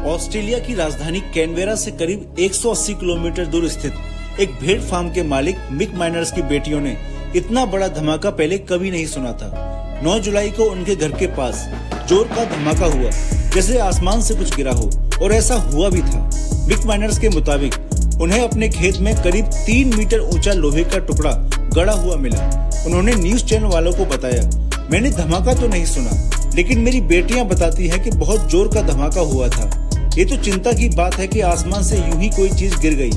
Australia की राजधानी Canberra से करीब 180 किलोमीटर दूर स्थित एक भेड़ फार्म के मालिक मिक माइनर्स की बेटियों ने इतना बड़ा धमाका पहले कभी नहीं सुना था। 9 जुलाई को उनके घर के पास जोर का धमाका हुआ, जैसे आसमान से कुछ गिरा हो, और ऐसा हुआ भी था। मिक माइनर्स के मुताबिक उन्हें अपने खेत में करीब 3 मीटर ऊंचा लोहे का टुकड़ा गड़ा हुआ मिला। उन्होंने न्यूज चैनल वालों को बताया, मैंने धमाका तो नहीं सुना, लेकिन मेरी बेटियां बताती हैं कि बहुत जोर का धमाका हुआ था। ये तो चिंता की बात है कि आसमान से यूं ही कोई चीज गिर गई।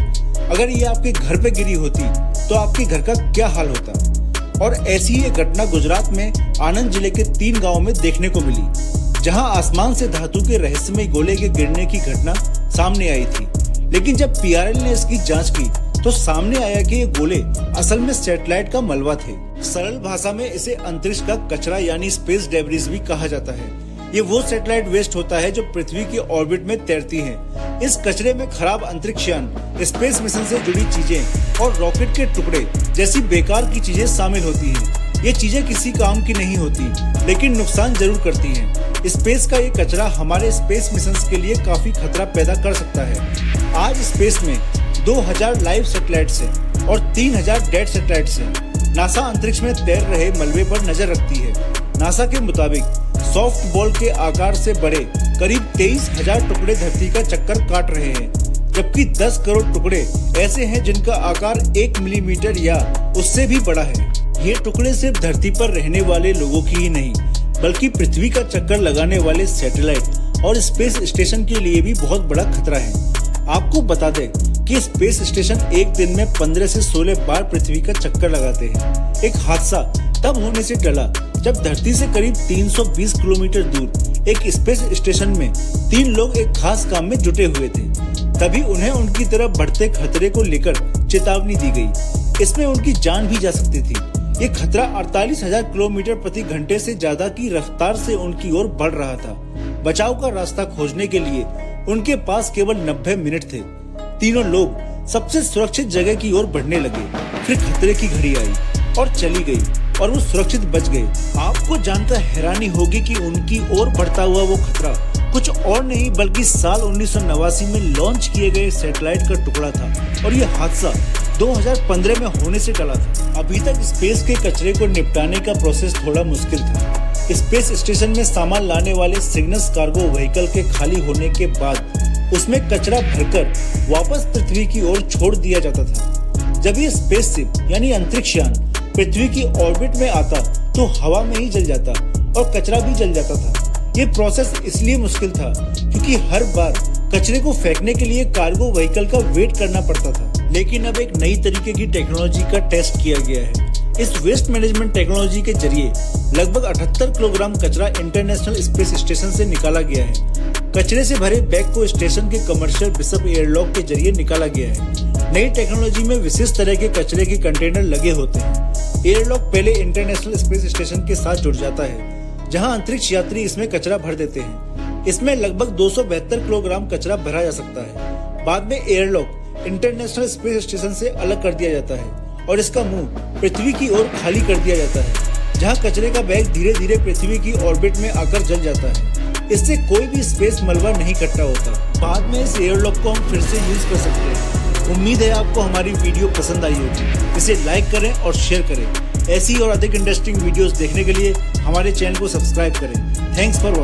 अगर ये आपके घर पे गिरी होती तो आपके घर का क्या हाल होता। और ऐसी ही एक घटना गुजरात में आनंद जिले के 3 गांवों में देखने को मिली, जहां आसमान से धातु के रहस्यमय गोले के गिरने की घटना सामने आई थी। लेकिन जब PRL ने इसकी जांच की तो सामने आया कि ये गोले असल में सैटेलाइट का मलबा थे। सरल भाषा में इसे अंतरिक्ष का कचरा यानी स्पेस डेब्रिस भी कहा जाता है। ये वो सैटेलाइट वेस्ट होता है जो पृथ्वी के ऑर्बिट में तैरती हैं। इस कचरे में खराब अंतरिक्ष यान, स्पेस मिशन से जुड़ी चीजें और रॉकेट के टुकड़े जैसी बेकार की चीजें शामिल होती हैं। ये चीजें किसी काम की नहीं होती, लेकिन नुकसान जरूर करती हैं। स्पेस का ये कचरा हमारे स्पेस मिशन के लिए काफी खतरा पैदा कर सकता है। आज स्पेस में 2000 लाइव सैटेलाइट्स हैं और 3000 डेड सैटेलाइट्स हैं। नासा अंतरिक्ष में तैर रहे मलबे पर नजर रखती है। नासा के मुताबिक सॉफ्ट बॉल के आकार से बड़े करीब 23,000 टुकड़े धरती का चक्कर काट रहे हैं, जबकि 10 करोड़ टुकड़े ऐसे हैं जिनका आकार 1 मिलीमीटर या उससे भी बड़ा है। ये टुकड़े सिर्फ धरती पर रहने वाले लोगों की ही नहीं, बल्कि पृथ्वी का चक्कर लगाने वाले सैटेलाइट और स्पेस स्टेशन के लिए भी बहुत बड़ा खतरा है। आपको बता दें कि स्पेस स्टेशन एक दिन में 15 से 16 बार पृथ्वी का चक्कर लगाते हैं। एक हादसा तब होने से टला जब धरती से करीब 320 किलोमीटर दूर एक स्पेस स्टेशन में 3 लोग एक खास काम में जुटे हुए थे। तभी उन्हें उनकी तरफ बढ़ते खतरे को लेकर चेतावनी दी गई। इसमें उनकी जान भी जा सकती थी। ये खतरा 48,000 किलोमीटर प्रति घंटे से ज्यादा की रफ्तार से उनकी ओर बढ़ रहा था। बचाव का रास्ता खोजने के लिए उनके पास केवल 90 मिनट थे। तीनों लोग सबसे सुरक्षित जगह की ओर बढ़ने लगे। फिर खतरे की घड़ी आई और चली गई और वो सुरक्षित बच गए। आपको जानकर हैरानी होगी कि उनकी ओर बढ़ता हुआ वो खतरा कुछ और नहीं बल्कि साल 1989 में लॉन्च किए गए सैटेलाइट का टुकड़ा था, और ये हादसा 2015 में होने से टला था। अभी तक स्पेस के कचरे को निपटाने का प्रोसेस थोड़ा मुश्किल था। स्पेस स्टेशन में सामान लाने वाले सिग्नस कार्गो व्हीकल के खाली होने के बाद उसमें कचरा भरकर वापस पृथ्वी की ओर छोड़ दिया जाता था। जब ये स्पेसशिप यानी अंतरिक्ष यान पृथ्वी की ऑर्बिट में आता तो हवा में ही जल जाता और कचरा भी जल जाता था। ये प्रोसेस इसलिए मुश्किल था क्योंकि हर बार कचरे को फेंकने के लिए कार्गो व्हीकल का वेट करना पड़ता था। लेकिन अब एक नई तरीके की टेक्नोलॉजी का टेस्ट किया गया है। इस वेस्ट मैनेजमेंट टेक्नोलॉजी के जरिए लगभग 78 किलोग्राम कचरा इंटरनेशनल स्पेस स्टेशन से निकाला गया है। कचरे से भरे बैग को स्टेशन के कमर्शियल बिशप एयरलॉक के जरिए निकाला गया है। नई टेक्नोलॉजी में विशेष तरह के कचरे के कंटेनर लगे होते हैं। एयरलॉक पहले इंटरनेशनल स्पेस स्टेशन के साथ जुड़ जाता है, जहां अंतरिक्ष यात्री इसमें कचरा भर देते हैं। इसमें लगभग 272 किलोग्राम कचरा भरा जा सकता है। बाद में एयरलॉक इंटरनेशनल स्पेस स्टेशन से अलग कर दिया जाता है और इसका मुंह पृथ्वी की ओर खाली कर दिया जाता है, जहां कचरे का बैग धीरे धीरे पृथ्वी की ऑर्बिट में आकर जल जाता है। इससे कोई भी स्पेस मलबा नहीं इकट्ठा होता। बाद में इस एयरलॉक को हम फिर से यूज कर सकते हैं। उम्मीद है आपको हमारी वीडियो पसंद आई होगी। इसे लाइक करें और शेयर करें। ऐसी और अधिक इंटरेस्टिंग वीडियोस देखने के लिए हमारे चैनल को सब्सक्राइब करें। Thanks for watching.